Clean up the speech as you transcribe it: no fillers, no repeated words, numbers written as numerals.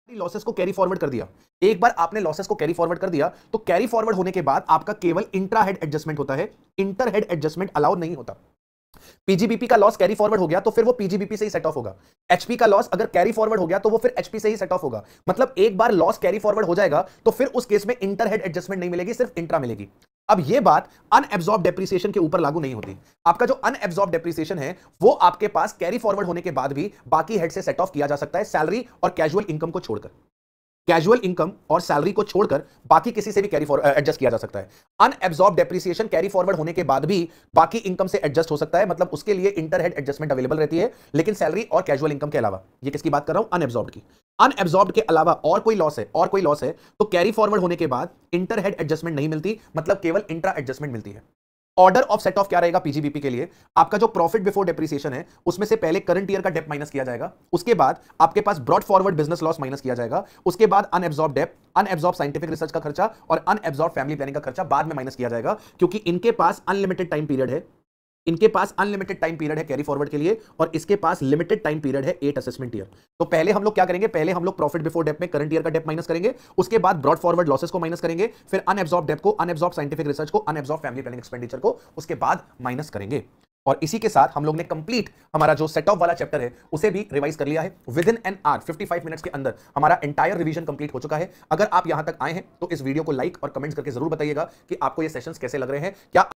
Losses को carry forward कर दिया। एक बार आपने लॉसेस को कैरी फॉरवर्ड कर दिया तो कैरी फॉरवर्ड होने के बाद आपका केवल इंट्रा हेड एडजस्टमेंट होता है, इंटर हेड एडजस्टमेंट अलाउड नहीं होता। पीजीबीपी का लॉस कैरी फॉरवर्ड हो गया तो फिर वो पीजीबीपी से ही सेट ऑफ होगा। एचपी का लॉस अगर कैरी फॉरवर्ड हो गया तो वो फिर एचपी से ही सेट ऑफ होगा। मतलब एक बार लॉस कैरी फॉरवर्ड हो जाएगा तो फिर उस केस में इंटर हेड एडजस्टमेंट नहीं मिलेगी, सिर्फ इंट्रा मिलेगी। अब ये बात अनएब्सॉर्ब डेप्रिसिएशन के ऊपर लागू नहीं होती। आपका जो अनएब्सॉर्ब डेप्रिसिएशन है वो आपके पास कैरी फॉरवर्ड होने के बाद भी बाकी हेड से सेट ऑफ किया जा सकता है, सैलरी और कैजुअल इनकम को छोड़कर। कैजुअल इनकम और सैलरी को छोड़कर बाकी किसी से भी कैरी फॉरवर्ड एडजस्ट किया जा सकता है। अनएब्सॉर्ब डेप्रिसिएशन कैरी फॉरवर्ड होने के बाद भी बाकी इनकम से एडजस्ट हो सकता है, मतलब उसके लिए इंटर हेड एडजस्टमेंट अवेलेबल रहती है, लेकिन सैलरी और कैजुअल इनकम के अलावा। ये किसकी बात कर रहा हूं? अनएब्सॉर्ब की। अनएब्सॉर्ब के अलावा और कोई लॉस है तो कैरी फॉरवर्ड होने के बाद इंटर हेड एडजस्टमेंट नहीं मिलती, मतलब केवल इंट्रा एडजस्टमेंट मिलती है। ऑर्डर ऑफ सेट ऑफ क्या रहेगा पीजीबीपी के लिए? आपका जो प्रॉफिट बिफोर डेप्रिसिएशन है उसमें से पहले करंट ईयर का डेप माइनस किया जाएगा, उसके बाद आपके पास brought forward business loss minus किया जाएगा, उसके बाद unabsorbed dep, unabsorbed scientific research का खर्चा और अनएब्सॉर्ब फैमिली प्लानिंग का खर्चा बाद में माइनस किया जाएगा, क्योंकि इनके पास अनलिमिटेड टाइम पीरियड है। इनके पास अनलिमिटेड टाइम पीरियड है कैरी फॉरवर्ड के लिए, और इसके पास लिमिटेड टाइम पीरियड है 8 असेसमेंट ईयर। तो पहले हम लोग क्या करेंगे? पहले हम लोग प्रॉफिट बिफोर डेप में करंट ईयर का डेप माइनस करेंगे, उसके बाद ब्रॉड फॉरवर्ड लॉसेस को माइनस करेंगे, फिर अनएब्सॉर्ब डेप को, अनएब्सॉर्ब साइंटिफिक रिसर्च को, अनएब्सॉर्ब फैमिली प्लानिंग एक्सपेंडिचर को उसके बाद माइनस करेंगे। और इसी के साथ हम लोग ने कंप्लीट हमारा जो सेट ऑफ वाला चैप्टर है उसे भी रिवाइज कर लिया है। With in an hour 55 minutes के अंदर हमारा एंटायर रिवीजन कंप्लीट हो चुका है। अगर आप यहां तक आए हैं तो इस वीडियो को लाइक और कमेंट्स करके जरूर बताइएगा कि आपको ये सेशंस कैसे लग रहे हैं। क्या